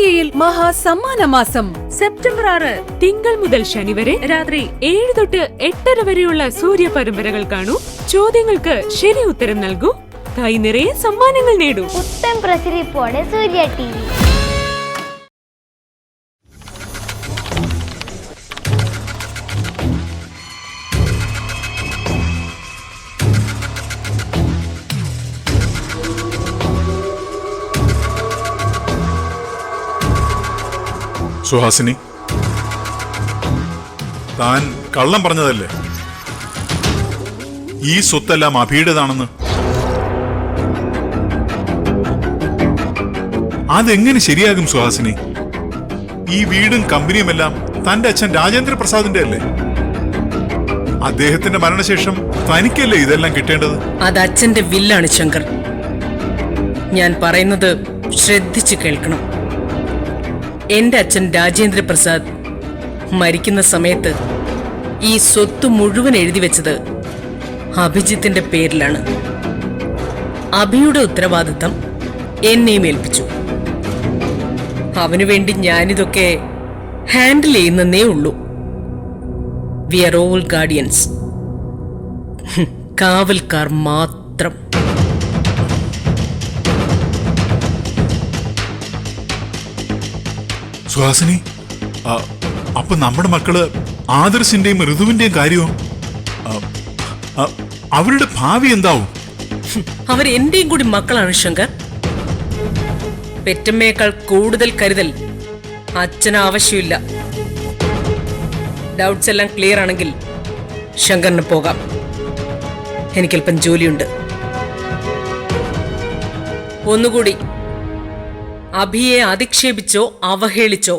കൊച്ചിയിൽ മഹാസമ്മാനമാസം സെപ്റ്റംബർ 6 തിങ്കൾ മുതൽ ശനി വരെ രാത്രി 7 തൊട്ട് 8:30 വരെയുള്ള സൂര്യ പരമ്പരകൾ കാണൂ. ചോദ്യങ്ങൾക്ക് ശരി ഉത്തരം നൽകൂ. കൈ നിറയെ സമ്മാനങ്ങൾ നേടൂ. ഉത്തം പ്രസരിപ്പോടെ സൂര്യ TV. സുഹാസിനി, താൻ കള്ളം പറഞ്ഞതല്ലേ ഈ സ്വത്തെല്ലാം അഭിയുടേതാണെന്ന്? അതെങ്ങനെ ശരിയാകും സുഹാസിനി? ഈ വീടും കമ്പനിയുമെല്ലാം തന്റെ അച്ഛൻ രാജേന്ദ്ര പ്രസാദിന്റെ അല്ലേ? അദ്ദേഹത്തിന്റെ മരണശേഷം തനിക്കല്ലേ ഇതെല്ലാം കിട്ടേണ്ടത്? അത് അച്ഛന്റെ വില്ലാണ് ശങ്കർ. ഞാൻ പറയുന്നത് ശ്രദ്ധിച്ചു കേൾക്കണം. എന്റെ അച്ഛൻ രാജേന്ദ്ര പ്രസാദ് മരിക്കുന്ന സമയത്ത് ഈ സ്വത്ത് മുഴുവൻ എഴുതി വെച്ചത് അഭിജിത്തിന്റെ പേരിലാണ്. അഭിയുടെ ഉത്തരവാദിത്തം എന്നെയും ഏൽപ്പിച്ചു. അവനു വേണ്ടി ഞാനിതൊക്കെ ഹാൻഡിൽ ചെയ്യുന്നേ ഉള്ളൂ. വി ആർ ഓൾ ഗാർഡിയൻസ്, കാവൽക്കാർ മാത്രം. സുഹാസിനി, അപ്പൊ നമ്മുടെ മക്കള് ആദർശിന്റെയും ഋതുവിന്റെയും കാര്യവും അവരുടെ ഭാവി എന്താവും? അവർ എന്റെയും കൂടി മക്കളാണ് ശങ്കർ. പെറ്റമ്മയേക്കാൾ കൂടുതൽ കരുതൽ അച്ഛന് ആവശ്യമില്ല. ഡൗട്ട്സ് എല്ലാം ക്ലിയർ ആണെങ്കിൽ ശങ്കറിന് പോകാം. എനിക്കല്പം ജോലിയുണ്ട്. ഒന്നുകൂടി, അഭിയെ അധിക്ഷേപിച്ചോ അവഹേളിച്ചോ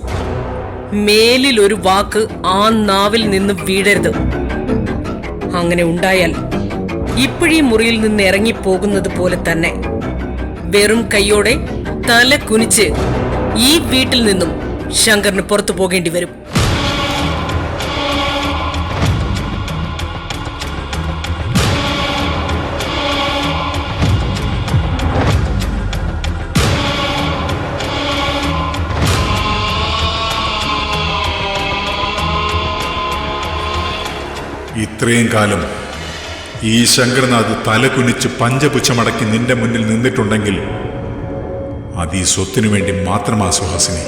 മേലിൽ ഒരു വാക്ക് ആ നാവിൽ നിന്ന് വീഴരുത്. അങ്ങനെ ഉണ്ടായാൽ ഇപ്പോഴീ മുറിയിൽ നിന്ന് ഇറങ്ങിപ്പോകുന്നത് പോലെ തന്നെ വെറും കൈയോടെ തല കുനിച്ച് ഈ വീട്ടിൽ നിന്നും ശങ്കറിന് പുറത്തു പോകേണ്ടി വരും. ഇത്രയും കാലം ഈ ശങ്കർനാഥ് തലകുനിച്ച് പഞ്ചപുച്ഛമടക്കി നിന്റെ മുന്നിൽ നിന്നിട്ടുണ്ടെങ്കിൽ അത് ഈ സ്വത്തിനു വേണ്ടി മാത്രമാ സുഹാസിനി.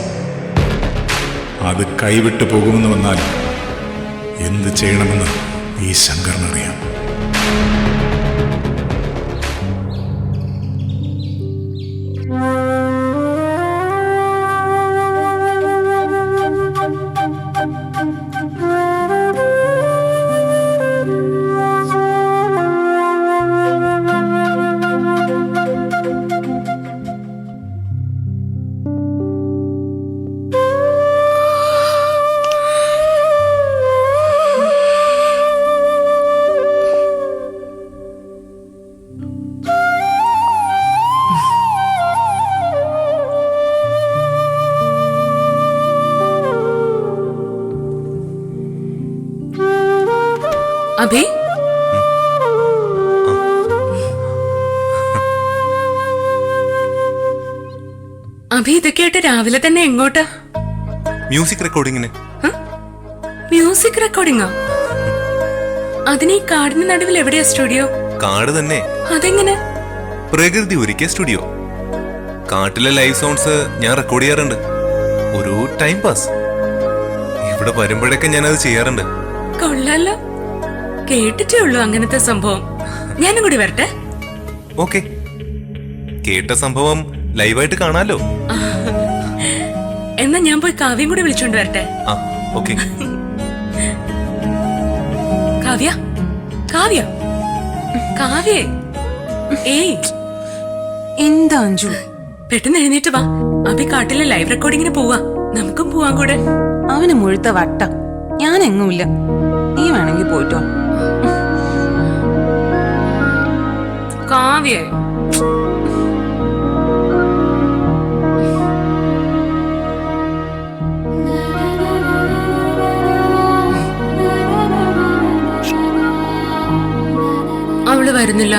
അത് കൈവിട്ടു പോകുമെന്ന് വന്നാൽ എന്ത് ചെയ്യണമെന്ന് ഈ ശങ്കറിനറിയാം. അഭി, അഭി ഇതൊക്കെയായിട്ട് രാവിലെ തന്നെ എങ്ങോട്ടാ? മ്യൂസിക് റെക്കോർഡിങ്ങിന്. മ്യൂസിക് റെക്കോർഡിങ്ങോ? അതിന് ഈ കാടിന് നടുവിൽ എവിടെയാ സ്റ്റുഡിയോ? കാട് തന്നെ. അതെങ്ങനെ? പ്രകൃതി ഒരുക്കിയ സ്റ്റുഡിയോ. കാട്ടിലെ ലൈവ് സൗണ്ട്സ് ഞാൻ റെക്കോർഡ് ചെയ്യാറുണ്ട്. ഒരു ടൈം പാസ്. ഇവിടെ വരുമ്പോഴൊക്കെ ഞാനത് ചെയ്യാറുണ്ട്. കൊള്ളാലോ. കേട്ടിട്ടേ ഉള്ളൂ അങ്ങനത്തെ സംഭവം. ഞാനും കൂടി വരട്ടെ? ഓക്കെ. കേട്ട സംഭവം ലൈവായിട്ട് കാണാലോ. എന്നാ ഞാൻ പോയി കാവ്യം കൂടി വിളിച്ചോണ്ട് വരട്ടെ? ആ, ഓക്കെ. കാവ്യ, കാവ്യ, കാവ്യേ. ഏയ്, എന്താ അഞ്ജു? പെട്ടെന്ന് എഴുന്നേറ്റ് വാ. അഭി കാട്ടിലെ ലൈവ് റെക്കോർഡിങ്ങിന് പോവാ. നമുക്കും പോവാൻ കൂടെ. അവന് മുഴുത്ത വട്ട. ഞാൻ എങ്ങുമില്ല. നീ വേണമെങ്കിൽ പോയിട്ടോ. കാവ്യ, അവള് വരുന്നില്ല.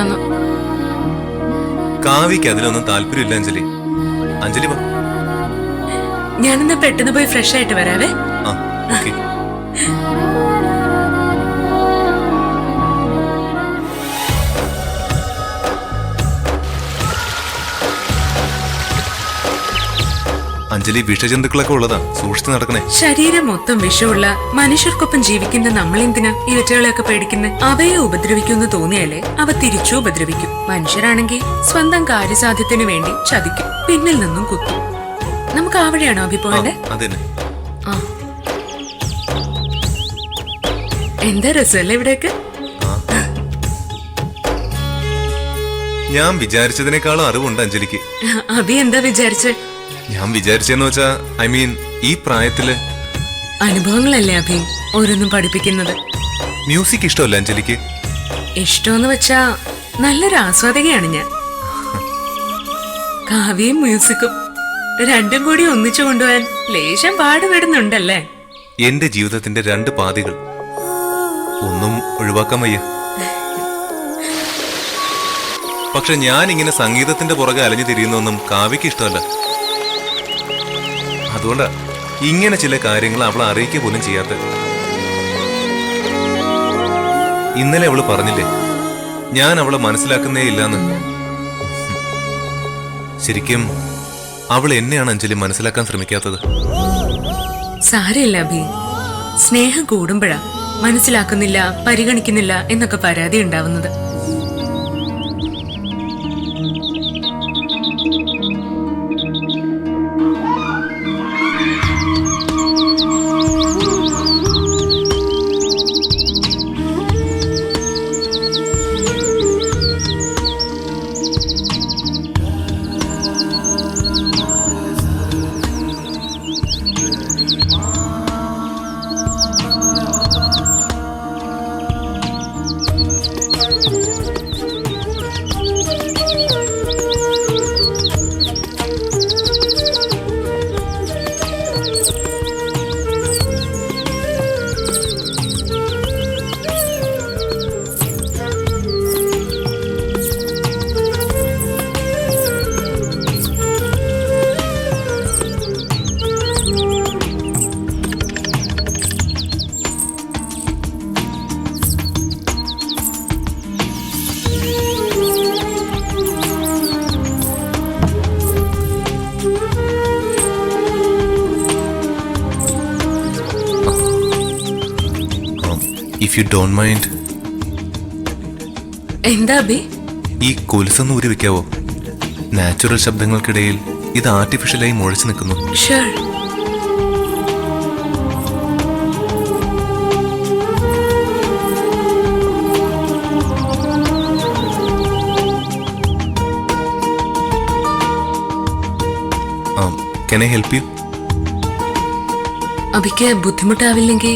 കാവ്യക്ക് അതിലൊന്നും താല്പര്യമില്ല അഞ്ജലി. അഞ്ജലി വാ. ഞാനിന്ന് പെട്ടെന്ന് പോയി ഫ്രഷ് ആയിട്ട് വരാവേ. ആ ഓക്കെ. അഞ്ജലി, വിഷജന്തുക്കളൊക്കെ ഉള്ളതാ, സൂക്ഷിച്ചു നടക്കണേ. ശരീരം മൊത്തം വിഷമുള്ള മനുഷ്യർക്കൊപ്പം ജീവിക്കുന്ന നമ്മൾ എന്തിനാ ഇവറ്റകളെയൊക്കെ പേടിക്കുന്നത്? അവയെ ഉപദ്രവിക്കുമെന്ന് തോന്നിയാലേ അവ തിരിച്ചു ഉപദ്രവിക്കും. മനുഷ്യരാണെങ്കിൽ സ്വന്തം കാര്യസാധ്യത്തിന് വേണ്ടി ചതിക്കും, പിന്നിൽ നിന്നും കുത്തും. നമുക്ക് ആ വഴിയാണോ അഭിപ്രായം? അതെന്നെ. ആ, എന്താ രസമല്ലേ ഇവിടേക്ക്? ഞാൻ വിചാരിച്ചതിനേക്കാളും അറിവുണ്ട് അഞ്ജലിക്ക്. അഭി എന്താ വിചാരിച്ച്? ഞാൻ വിചാരിച്ചെന്ന് വെച്ചാ ഈ പ്രായത്തില് അനുഭവങ്ങളല്ലേ അഭി ഓരോന്നും പഠിപ്പിക്കുന്നത്. മ്യൂസിക് ഇഷ്ടമല്ല അഞ്ജലിക്ക്? ഇഷ്ടമെന്ന് വെച്ചാ നല്ലൊരു ആസ്വാദകയാണ് ഞാൻ. കാവ്യയും മ്യൂസിക്കും രണ്ടും കൂടി ഒന്നിച്ചു കൊണ്ടുപോകാൻ ലേശം പാടുപെടുന്നുണ്ടല്ലേ? എന്റെ ജീവിതത്തിന്റെ 2 പാതികൾ ഒന്നും ഒഴിവാക്കാൻ വയ്യ. പക്ഷെ ഞാൻ ഇങ്ങനെ സംഗീതത്തിന്റെ പുറകെ അലഞ്ഞു തിരിയുന്നൊന്നും കാവ്യക്ക് ഇഷ്ടമല്ല. അതുകൊണ്ടാ ഇങ്ങനെ ചില കാര്യങ്ങൾ അവളെ അറിയിക്കുക പോലും ചെയ്യാത്ത. ഇന്നലെ അവള് പറഞ്ഞില്ലേ, ഞാൻ അവളെ മനസ്സിലാക്കുന്നേ ഇല്ലാന്ന്. ശരിക്കും അവൾ എന്നെയാണ് അഞ്ജലി മനസ്സിലാക്കാൻ ശ്രമിക്കാത്തത്. സാരമില്ല അഭി, സ്നേഹം കൂടുമ്പോഴാ മനസ്സിലാക്കുന്നില്ല, പരിഗണിക്കുന്നില്ല എന്നൊക്കെ പരാതി ഉണ്ടാവുന്നത്. ഇഫ് യു ഡോണ്ട് മൈൻഡ്, എന്താ അഭി? ഈ കൊലുസൊന്ന് ഊരി വെക്കാവോ? നാച്ചുറൽ ശബ്ദങ്ങൾക്കിടയിൽ ഇത് ആർട്ടിഫിഷ്യലായി മുഴച്ചു നിൽക്കുന്നു. Sure. Can I help you? അഭിക്ക് ബുദ്ധിമുട്ടാവില്ലെങ്കിൽ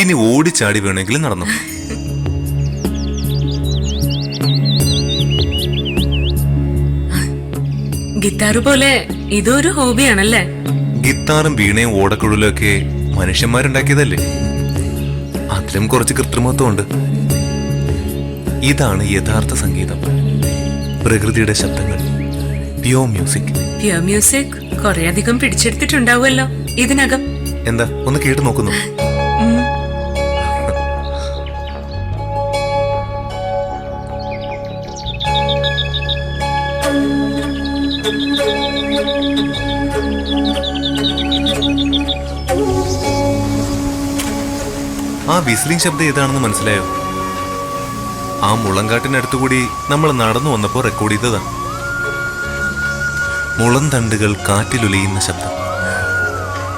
ഇനി ഓടിച്ചാടി വേണമെങ്കിലും നടന്നു. ഗിത്താർ പോലെ ഇതൊരു ഹോബിയാണല്ലേ? ഗിത്താറും വീണയും ഓടക്കുഴലും ഒക്കെ മനുഷ്യന്മാരുണ്ടാക്കിയതല്ലേ? അതിലും കുറച്ച് കൃത്രിമത്വമുണ്ട്. ഇതാണ് യഥാർത്ഥ സംഗീതം, പ്രകൃതിയുടെ ശബ്ദങ്ങൾ, പ്യൂർ മ്യൂസിക്. പ്യൂർ മ്യൂസിക് കുറെ അധികം പിടിച്ചെടുത്തിട്ടുണ്ടാവുമല്ലോ ഇതിനകം. എന്താ, ഒന്ന് കേട്ടു നോക്കുന്നു? ആ വിസിലിംഗ് ശബ്ദം ഏതാണെന്ന് മനസ്സിലായോ? ആ മുളങ്കാട്ടിനടുത്തുകൂടി നമ്മൾ നടന്നു വന്നപ്പോൾ റെക്കോർഡ് ചെയ്തതാ. മുളന്തണ്ടുകൾ കാറ്റിലുലയുന്ന ശബ്ദം.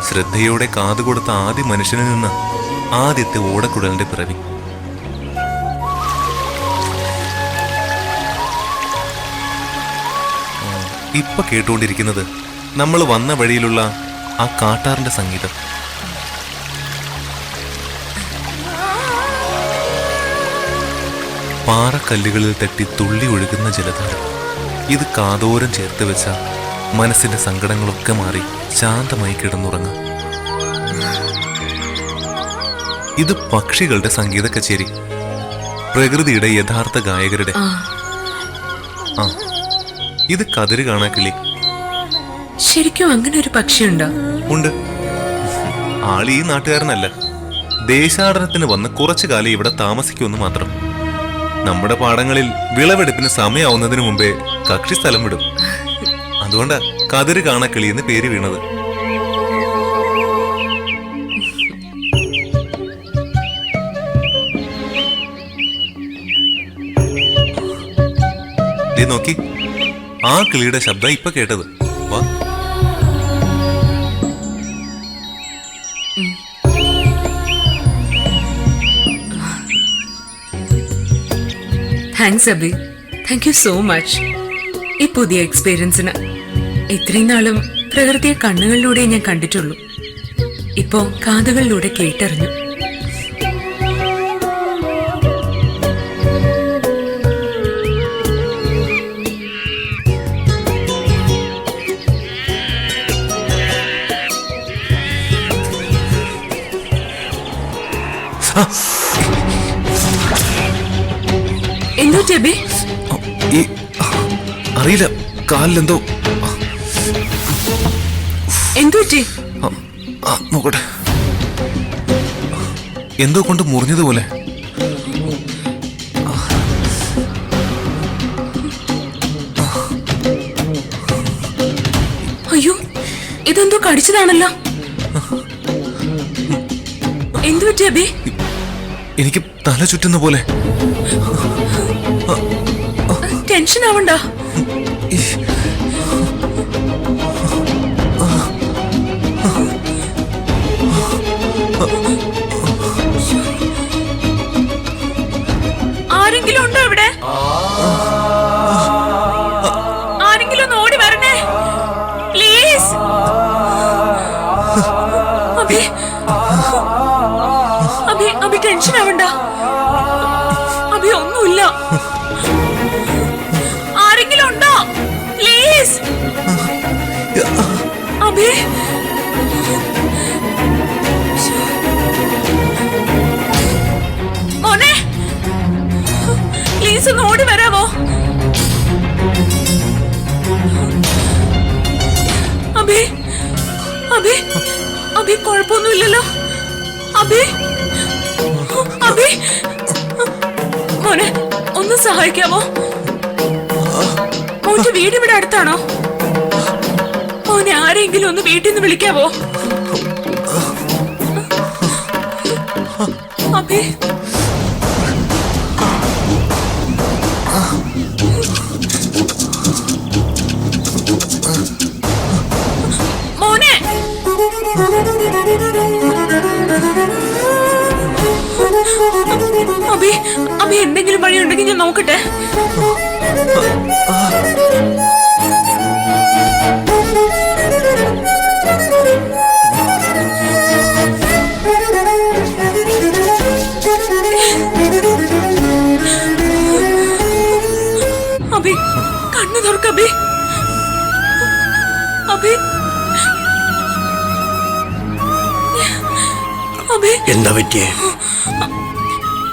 ശ്രദ്ധയോടെ കാതുകൊടുത്ത ആദ്യ മനുഷ്യനിൽ നിന്ന് ആദ്യത്തെ ഓടക്കുഴലിന്റെ പിറവി. ഇപ്പൊ കേട്ടുകൊണ്ടിരിക്കുന്നത് നമ്മൾ വന്ന വഴിയിലുള്ള ആ കാട്ടാറിന്റെ സംഗീതം. പാറക്കല്ലുകളിൽ തട്ടി തുള്ളി ഒഴുകുന്ന ജലധാര. ഇത് കാതോരം ചേർത്ത് വെച്ച മനസ്സിന്റെ സങ്കടങ്ങളൊക്കെ മാറി ശാന്തമായി കിടന്നുറങ്ങാം. ഇത് പക്ഷികളുടെ സംഗീത കച്ചേരി, പ്രകൃതിയുടെ യഥാർത്ഥ ഗായകരുടെ. ആ, ഇത് കതിര് കാണാ കിളി. ശരിക്കും അങ്ങനെ ഒരു പക്ഷിയുണ്ടോ? ഉണ്ട്. ആളീ നാട്ടുകാരനല്ല, ദേശാടനത്തിന് വന്ന് കുറച്ചു കാലം ഇവിടെ താമസിക്കുമെന്ന് മാത്രം. നമ്മുടെ പാടങ്ങളിൽ വിളവെടുപ്പിന് സമയമാവുന്നതിന് മുമ്പേ കക്ഷി സ്ഥലം വിടും. അതുകൊണ്ടാ കതിര് കാണാ കിളി എന്ന് പേര് വീണത്. നോക്കി, ആ കിളിയുടെ ശബ്ദം ഇപ്പൊ കേട്ടത്. വാ. Thanks Abi, thank you so much. ഈ പുതിയ എക്സ്പീരിയൻസിന്. ഇത്രയും നാളും പ്രകൃതിയെ കണ്ണുകളിലൂടെ ഞാൻ കണ്ടിട്ടുള്ളൂ, ഇപ്പോ കാതുകളിലൂടെ കേട്ടറിഞ്ഞു. എന്തോ ചെബി? അറിയില്ല, കാലിലെന്തോ. എന്തോ നോക്കട്ടെ, എന്തോ കൊണ്ട് മുറിഞ്ഞതുപോലെ. അയ്യോ, ഇതെന്തോ കടിച്ചതാണല്ലോ. എന്തു പറ്റി അബി? എനിക്ക് തല ചുറ്റുന്ന പോലെ. ടെൻഷൻ ആവണ്ട. ആരെങ്കിലും ഉണ്ടോ ഇവിടെ? ആരെങ്കിലും ഒന്ന് ഓടി വരണേ പ്ലീസ്. അബി, അബി, അബി ടെൻഷൻ ആവണ്ട. അബി ഒന്നുമില്ല. ആരെങ്കിലും ഉണ്ടോ പ്ലീസ്? അബി, മോനെ പ്ലീസ് ഒന്ന് ഓടി വരാമോ? അബി, അബി, അബി കുഴപ്പമൊന്നുമില്ലല്ലോ? അബി, അബി, മോനെ ഒന്ന് സഹായിക്കാമോ? മോന്റെ വീട് ഇവിടെ അടുത്താണോ? മോനെ ആരെങ്കിലും ഒന്ന് വീട്ടിൽ നിന്ന് വിളിക്കാവോ? അബി, മോനെ. അബി, അബി എന്തെങ്കിലും വഴിയുണ്ടെങ്കിൽ ഞാൻ നോക്കട്ടെ. അബി കണ്ണു തുറക്ക. അബി, അബി, അബി എന്താ പറ്റിയേ?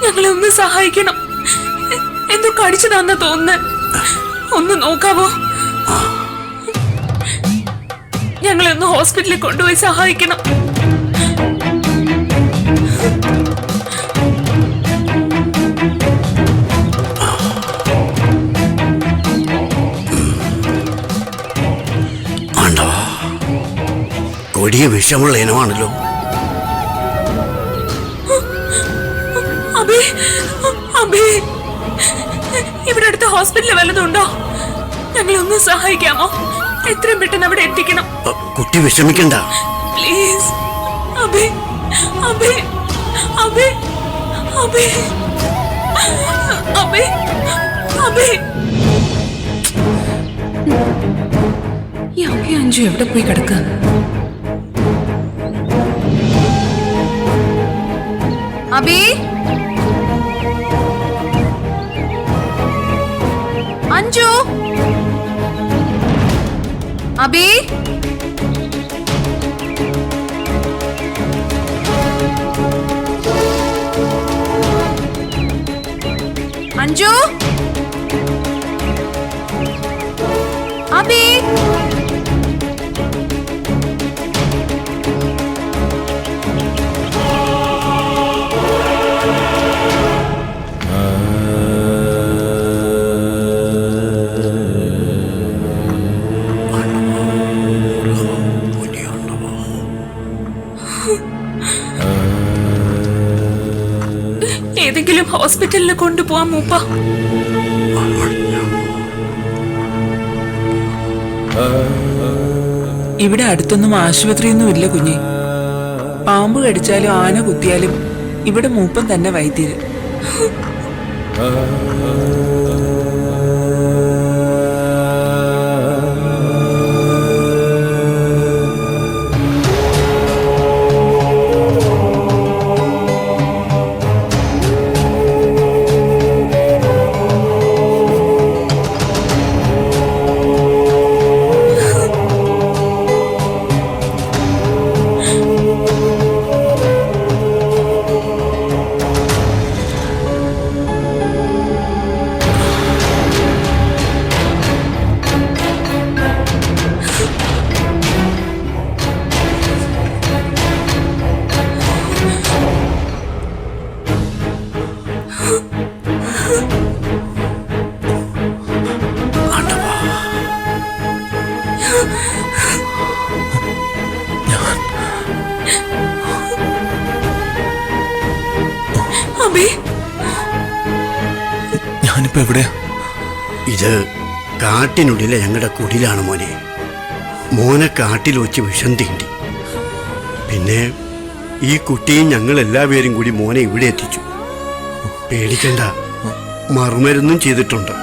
ഞങ്ങളെ ഒന്ന് സഹായിക്കണം. എന്തോ കടിച്ചതാന്നാ തോന്നുന്നേ. ഒന്ന് നോക്കാവോ? ഞങ്ങളെ ഒന്ന് ഹോസ്പിറ്റലിൽ കൊണ്ടുപോയി സഹായിക്കണം. ആണ്ടവാ, കൊടിയ വിഷമുള്ള ഇനമാണല്ലോ. അബി, അബി, ഇവിടെ അടുത്ത ഹോസ്പിറ്റലിൽ വല്ലതുണ്ടോ? ഞങ്ങളെ ഒന്ന് സഹായിക്കാമോ? എത്രയും പെട്ടെന്ന് അവിടെ എത്തിക്കണം. കുട്ടി വിഷമിക്കണ്ട പ്ലീസ്. അബി, അബി, അബി, അബി, അബി, അബി. ഈ അഭി അഞ്ചു എവിടെ പോയി കിടക്കുക? അബി, അഞ്ജു, അബി, അഞ്ജു, അബി. ഏതെങ്കിലും ഹോസ്പിറ്റലിൽ കൊണ്ടുപോവാൻ മൂപ്പ. ഇവിടെ അടുത്തൊന്നും ആശുപത്രിയൊന്നും ഇല്ല കുഞ്ഞെ. പാമ്പ് കടിച്ചാലും ആന കുത്തിയാലും ഇവിടെ മൂപ്പൻ തന്നെ വൈദ്യര്. ഞാനിപ്പോ എവിടെയാ? ഇത് കാട്ടിനുള്ളിലെ ഞങ്ങളുടെ കുടിലാണ് മോനെ. മോനെ കാട്ടിൽ വെച്ച് വിഷം തീണ്ടി. പിന്നെ ഈ കുട്ടിയും ഞങ്ങൾ എല്ലാവരും കൂടി മോനെ ഇവിടെ എത്തിച്ചു. പേടിക്കണ്ട, മറുമരുന്നും ചെയ്തിട്ടുണ്ട്.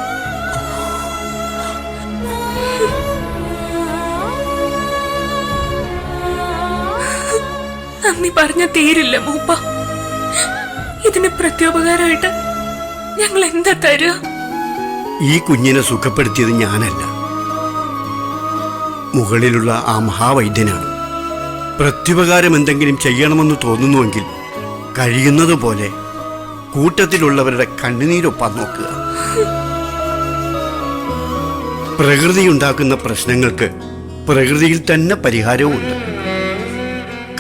നന്ദി പറഞ്ഞ തീരില്ല മൂപ്പ. ഇതിന് പ്രത്യുപകാരമായിട്ട് ഞങ്ങൾ എന്താ തരുക? ഈ കുഞ്ഞിനെ സുഖപ്പെടുത്തിയത് ഞാനല്ല, മുകളിലുള്ള ആ മഹാവൈദ്യനാണ്. പ്രത്യുപകാരം എന്തെങ്കിലും ചെയ്യണമെന്ന് തോന്നുന്നുവെങ്കിൽ കഴിയുന്നത് പോലെ കൂട്ടത്തിലുള്ളവരുടെ കണ്ണുനീരൊപ്പാൻ നോക്കുക. പ്രകൃതി ഉണ്ടാക്കുന്ന പ്രശ്നങ്ങൾക്ക് പ്രകൃതിയിൽ തന്നെ പരിഹാരവുമുണ്ട്.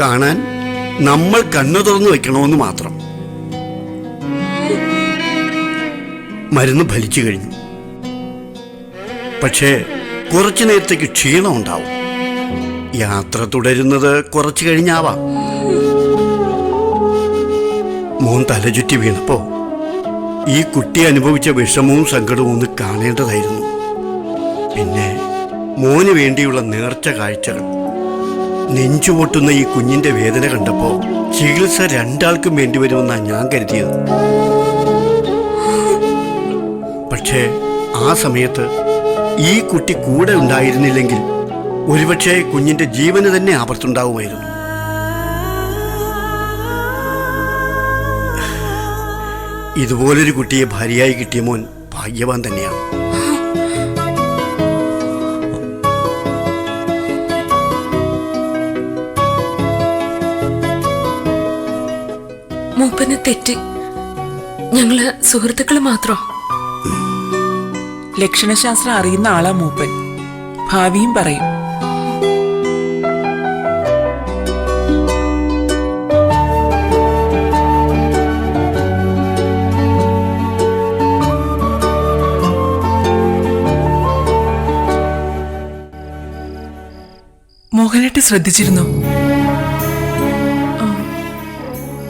കാണാൻ നമ്മൾ കണ്ണു തുറന്നു വെക്കണമെന്ന് മാത്രം. മരുന്ന് ഫലിച്ചു കഴിഞ്ഞു. പക്ഷേ കുറച്ചു നേരത്തേക്ക് ക്ഷീണം ഉണ്ടാവും. യാത്ര തുടരുന്നത് കുറച്ചു കഴിഞ്ഞാവാം. മോൻ തലചുറ്റി വീണപ്പോ ഈ കുട്ടി അനുഭവിച്ച വിഷമവും സങ്കടവും ഒന്ന് കാണേണ്ടതായിരുന്നു. പിന്നെ മോന് വേണ്ടിയുള്ള നേർച്ച കാഴ്ചകൾ. നെഞ്ചുപൊട്ടുന്ന ഈ കുഞ്ഞിന്റെ വേദന കണ്ടപ്പോ ചികിത്സ രണ്ടാൾക്കും വേണ്ടിവരുമെന്നാണ് ഞാൻ കരുതിയത്. പക്ഷേ ആ സമയത്ത് ഈ കുട്ടി കൂടെ ഉണ്ടായിരുന്നില്ലെങ്കിൽ ഒരുപക്ഷെ കുഞ്ഞിന്റെ ജീവന് തന്നെ ആപത്തുണ്ടാവുമായിരുന്നു. ഇതുപോലൊരു കുട്ടിയെ ഭാര്യയായി കിട്ടിയ മോൻ ഭാഗ്യവാൻ തന്നെയാണ്. മൂപ്പന് തെറ്റി. ഞങ്ങള് സുഹൃത്തുക്കള് മാത്രം. ലക്ഷണശാസ്ത്രം അറിയുന്ന ആളാ മൂപ്പൻ. ഭാവിയും പറയും. മോഹനേട്ട് ശ്രദ്ധിച്ചിരുന്നോ?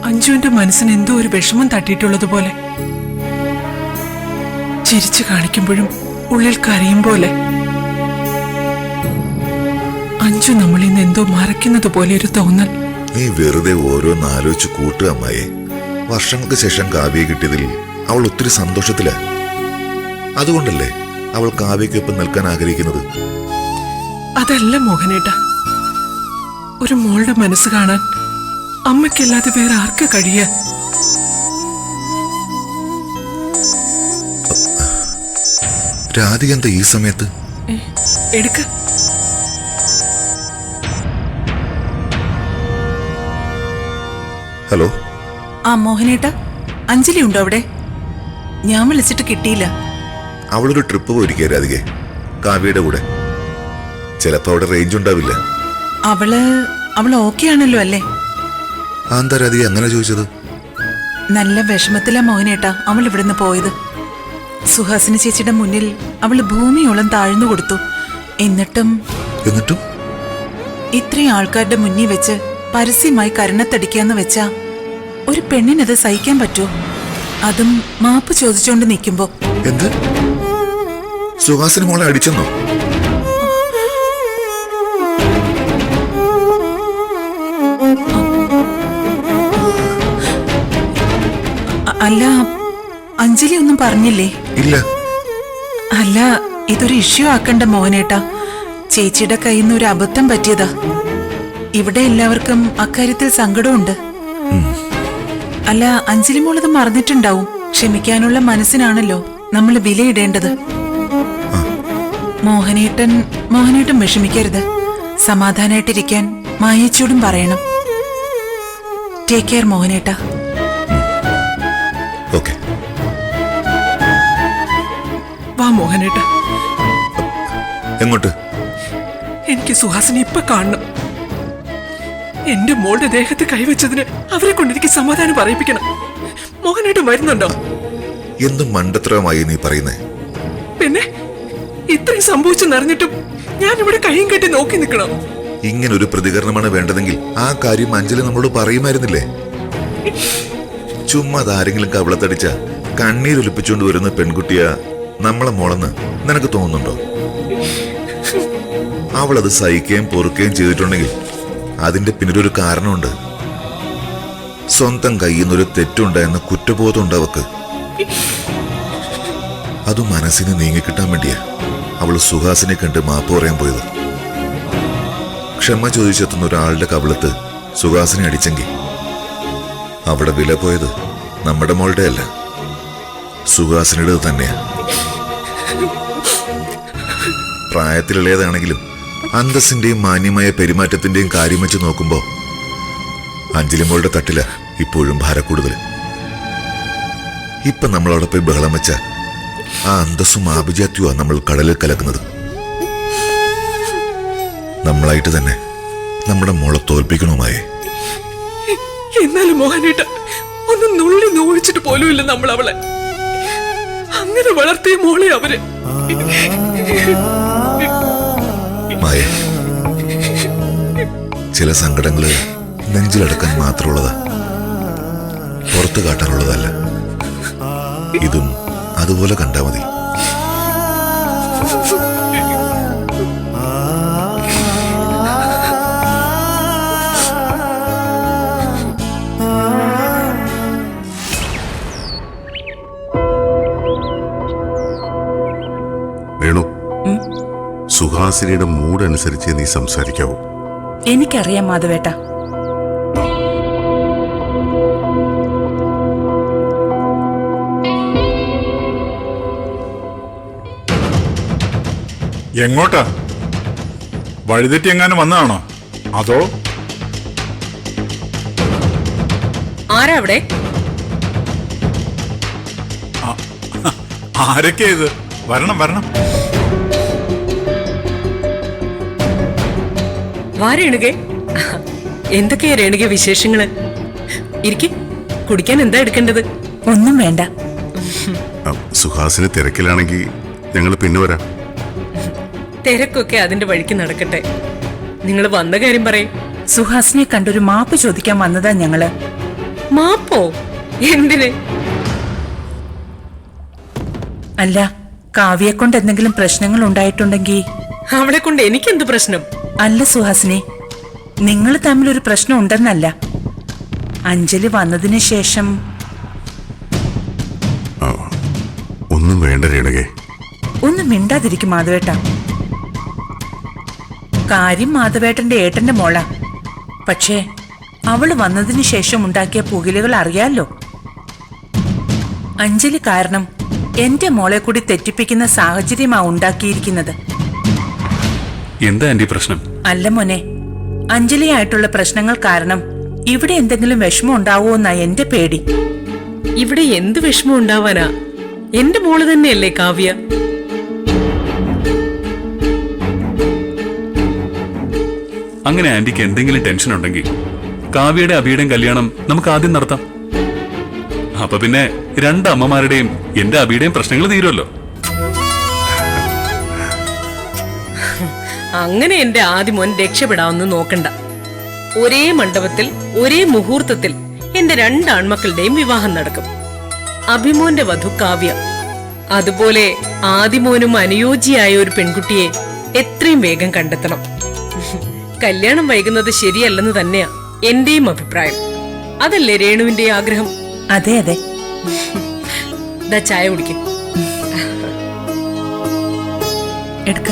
അഞ്ജുവിന്റെ മനസ്സിന് എന്തോ ഒരു വിഷമം തട്ടിയിട്ടുള്ളതുപോലെ. ചിരിച്ചു കാണിക്കുമ്പോഴും ഉള്ളിൽ കരയും പോലെ. അഞ്ജു നമ്മളിൽ നിന്ന് എന്തോ മറയ്ക്കുന്നത് പോലെ ഒരു തോന്നൽ. നീ വെറുതെ ഓരോന്ന് ആലോചിച്ച് കൂട്ടുക അമ്മായെ. വർഷങ്ങൾക്ക് ശേഷം കാവ്യ കിട്ടിയതിൽ അവൾ ഒത്തിരി സന്തോഷത്തില. അതുകൊണ്ടല്ലേ അവൾ കാവ്യക്കൊപ്പം നിൽക്കാൻ ആഗ്രഹിക്കുന്നത്. അതല്ല മോഹനേട്ട, ഒരു മോളുടെ മനസ്സ് കാണാൻ അമ്മയ്ക്കല്ലാതെ വേറെ ആർക്ക് കഴിയ? രാധിക എന്താ ഈ സമയത്ത്? എടുക്ക. ഹലോ. ആ മോഹനേട്ട, അഞ്ജലി ഉണ്ടോ അവിടെ? ഞാൻ വിളിച്ചിട്ട് കിട്ടിയില്ല. അവളൊരു ട്രിപ്പ് പോയിരിക്കുക രാധികെ, കാവ്യയുടെ കൂടെ. ചിലപ്പോ അവിടെ റേഞ്ച് ഉണ്ടാവില്ല. അവള് ഓക്കെ ആണല്ലോ അല്ലേ? എന്താ രാധിക അങ്ങനെ ചോദിച്ചത്? നല്ല വിഷമത്തിലാ മോഹനേട്ടാ അവൾ ഇവിടുന്ന് പോയത്. സുഹാസിനി ചേച്ചിയുടെ മുന്നിൽ അവള് ഭൂമിയോളം താഴ്ന്നു കൊടുത്തു. എന്നിട്ടും ഇത്രയും ആൾക്കാരുടെ മുന്നിൽ വെച്ച് പരസ്യമായി കരണത്തടിക്കാന്ന് വെച്ചാ ഒരു പെണ്ണിനത് സഹിക്കാൻ പറ്റുമോ? അതും മാപ്പ് ചോദിച്ചോണ്ട് നിൽക്കുമ്പോ. എന്ത്? സുഹാസിനി മോളെ അടിച്ചെന്നോ? അല്ല, അഞ്ജലി ഒന്നും പറഞ്ഞില്ലേ? ഇല്ല. അല്ല, ഇതൊരു ഇഷ്യൂ ആക്കണ്ട മോഹനേട്ടാ. ചേച്ചിയുടെ കയ്യിൽ നിന്ന് ഒരു അബദ്ധം പറ്റിയതാ. ഇവിടെ എല്ലാവർക്കും അക്കാര്യത്തിൽ സങ്കടമുണ്ട്. അല്ല, അഞ്ജലി മോളത് മറന്നിട്ടുണ്ടാവും. ക്ഷമിക്കാനുള്ള മനസ്സിനാണല്ലോ നമ്മൾ വിലയിടേണ്ടത്. മോഹനേട്ടൻ വിഷമിക്കരുത്. സമാധാനായിട്ടിരിക്കാൻ മായേച്ചിയോടും പറയണം. ടേക്ക് കെയർ മോഹനേട്ടാ. ഓക്കെ. വാ മോഹനേട്ടാ. എങ്ങോട്ട്? എനിക്ക് സുഹാസിനെ ഇപ്പൊ കാണണം. എന്റെ മോളുടെ ദേഹത്ത് കൈവച്ചതിന് അവരെ കൊണ്ട് എനിക്ക് സമാധാനം പറയിപ്പിക്കണം. മോഹനേട്ടൻ വരുന്നുണ്ടോ? എന്ത് മണ്ടത്തരമായി നീ പറയുന്നേ? പിന്നെ ഇത്രയും സംഭവിച്ചെന്നറിഞ്ഞിട്ടും ഞാൻ ഇവിടെ കൈയും കെട്ടി നോക്കി നിൽക്കണം. ഇങ്ങനൊരു പ്രതികരണമാണ് വേണ്ടതെങ്കിൽ ആ കാര്യം അഞ്ജലി നമ്മളോട് പറയുമായിരുന്നില്ലേ? ചുമ്മാ ആരെങ്കിലും കവളത്തടിച്ച കണ്ണീരൊലിപ്പിച്ചുകൊണ്ട് വരുന്ന പെൺകുട്ടിയ നമ്മളെ മോളെന്ന് നിനക്ക് തോന്നുന്നുണ്ടോ? അവളത് സഹിക്കുകയും പൊറുക്കുകയും ചെയ്തിട്ടുണ്ടെങ്കിൽ അതിന്റെ പിന്നിലൊരു കാരണമുണ്ട്. സ്വന്തം കയ്യിൽ നിന്നൊരു തെറ്റുണ്ടായെന്ന കുറ്റബോധമുണ്ട് അവക്ക്. അത് മനസ്സിന് നീങ്ങിക്കിട്ടാൻ വേണ്ടിയാ അവള് സുഹാസിനെ കണ്ട് മാപ്പ് പറയാൻ പോയത്. ക്ഷമ ചോദിച്ചെത്തുന്ന ഒരാളുടെ കവിളത്ത് സുഹാസിനെ അടിച്ചെങ്കിൽ അവിടെ വില പോയത് നമ്മുടെ മോളുടെ അല്ല, സുഹാസിനുടേത് തന്നെയാ. പ്രായത്തിലുള്ളതാണെങ്കിലും അന്തസ്സിന്റെയും മാന്യമായ പെരുമാറ്റത്തിന്റെയും കാര്യം വെച്ച് നോക്കുമ്പോ അഞ്ജലി മോളുടെ തട്ടില ഇപ്പോഴും ഭാരക്കൂടുതൽ. ഇപ്പൊ നമ്മളവിടെ പോയി ബഹളം വെച്ച ആ അന്തസ്സും ആഭിജാത്യവുമാ നമ്മൾ കടലിൽ കലക്കുന്നത്. നമ്മളായിട്ട് തന്നെ നമ്മുടെ മോളെ തോൽപ്പിക്കണോമായേ. എന്നാലും മോഹനേട്ട ഒന്ന് നുള്ളി നോവിച്ചിട്ട് പോലുമില്ല നമ്മൾ അവളെ. അങ്ങനെ വളർത്തിയ മോളെ അവര്. മായ, ചില സങ്കടങ്ങള് നെഞ്ചിലടക്കാൻ മാത്രമുള്ളതാ, പുറത്തു കാട്ടാനുള്ളതല്ല. ഇതും അതുപോലെ കണ്ടാ മതി. വേണു, സുഹാസിനിയുടെ മൂഡ് അനുസരിച്ച് നീ സംസാരിക്കാവൂ. എനിക്കറിയാം മാധവേട്ട. എങ്ങോട്ടാ? വഴിതെറ്റി എങ്ങാനും വന്നതാണോ? അതോ ആരാ അവിടെ? ആരൊക്കെയാ ഇത്? വരണം വരണം. വാ രേണുകെ. എന്തൊക്കെയാ രേണുകെ വിശേഷങ്ങള്? ഇരിക്കും. കുടിക്കാൻ എന്താ എടുക്കേണ്ടത്? ഒന്നും വേണ്ട. സുഹാസിന് തിരക്കിലാണെങ്കിൽ ഞങ്ങൾ പിന്നെ വരാം. തിരക്കൊക്കെ അതിന്റെ വഴിക്ക് നടക്കട്ടെ. നിങ്ങൾ വന്ന കാര്യം പറയും. സുഹാസിനെ കണ്ടൊരു മാപ്പ് ചോദിക്കാൻ വന്നതാ ഞങ്ങള്. മാപ്പോ? എന്തിന്? അല്ല, കാവ്യെ കൊണ്ട് എന്തെങ്കിലും പ്രശ്നങ്ങൾ ഉണ്ടായിട്ടുണ്ടെങ്കിൽ. അവളെ കൊണ്ട് എനിക്കെന്ത് പ്രശ്നം? അല്ല സുഹാസിനി, നിങ്ങൾ തമ്മിലൊരു പ്രശ്നം ഉണ്ടെന്നല്ല. അഞ്ജലി വന്നതിന് ശേഷം. ഒന്നും വേണ്ട രേണുകെ. ഒന്നും മിണ്ടാതിരിക്കും മാധവേട്ട. കാര്യം മാധവേട്ടന്റെ ഏട്ടന്റെ മോളാ. പക്ഷേ അവള് വന്നതിന് ശേഷം ഉണ്ടാക്കിയ പുകിലുകൾ അറിയാലോ. അഞ്ജലി കാരണം എന്റെ മോളെ കൂടി തെറ്റിപ്പിക്കുന്ന സാഹചര്യമാ ഉണ്ടാക്കിയിരിക്കുന്നത്. എന്താ ആന്റി പ്രശ്നം? അല്ല മോനെ, അഞ്ജലിയായിട്ടുള്ള പ്രശ്നങ്ങൾ കാരണം ഇവിടെ എന്തെങ്കിലും വിഷമം ഉണ്ടാവുമെന്നാ എന്റെ പേടി. ഇവിടെ എന്ത് വിഷമം ഉണ്ടാവാനാ? എന്റെ മോള് തന്നെയല്ലേ കാവ്യ. അങ്ങനെ ആന്റിക്ക് എന്തെങ്കിലും ടെൻഷൻ ഉണ്ടെങ്കിൽ കാവ്യയുടെ അഭിയുടെയും കല്യാണം നമുക്ക് ആദ്യം നടത്താം. അപ്പൊ പിന്നെ രണ്ട് അമ്മമാരുടെയും എന്റെ അഭിയുടെയും പ്രശ്നങ്ങൾ തീരുമല്ലോ. അങ്ങനെ എന്റെ ആദ്യമോൻ രക്ഷപ്പെടാമെന്ന് നോക്കണ്ട. ഒരേ മണ്ഡപത്തിൽ ഒരേ മുഹൂർത്തത്തിൽ എന്റെ രണ്ട് ആൺമക്കളുടെയും വിവാഹം നടക്കും. അഭിമോന്റെ വധു കാവ്യ. അതുപോലെ ആദിമോനും അനുയോജ്യയായ ഒരു പെൺകുട്ടിയെ എത്രയും വേഗം കണ്ടെത്തണം. കല്യാണം വൈകുന്നത് ശരിയല്ലെന്ന് തന്നെയാ എന്റെയും അഭിപ്രായം. അതല്ലേ രേണുവിന്റെ ആഗ്രഹം? അതെ അതെ. ദാ ചായ കുടിക്കും. എടുക്ക.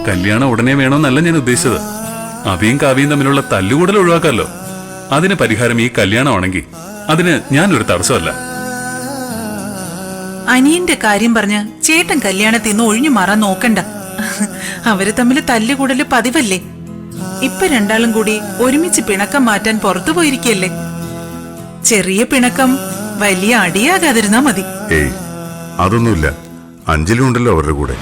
കല്യാണം ഉടനെ വേണമെന്നല്ല ഞാൻ ഉദ്ദേശിച്ചത്. അഭിയും കാവ്യയും തമ്മിലുള്ള തല്ലുകൂടൽ ഒഴിവാക്കാമല്ലോ. അതിന് പരിഹാരം ഈ കല്യാണമാണെങ്കിൽ അതിന് ഞാനൊരു തടസ്സമല്ല. അനിയന്റെ കാര്യം പറഞ്ഞ് ചേട്ടൻ കല്യാണത്തിൽ നിന്ന് ഒഴിഞ്ഞു മാറാൻ നോക്കണ്ട. അവര് തമ്മിൽ തല്ലുകൂടല് പതിവല്ലേ. ഇപ്പൊ രണ്ടാളും കൂടി ഒരുമിച്ച് പിണക്കം മാറ്റാൻ പുറത്തു പോയിരിക്കല്ലേ. ചെറിയ പിണക്കം വലിയ അടിയാകാതിരുന്നാ മതി. ഏയ്, അതൊന്നുമില്ല. അഞ്ജലി ഉണ്ടല്ലോ അവരുടെ കൂടെ.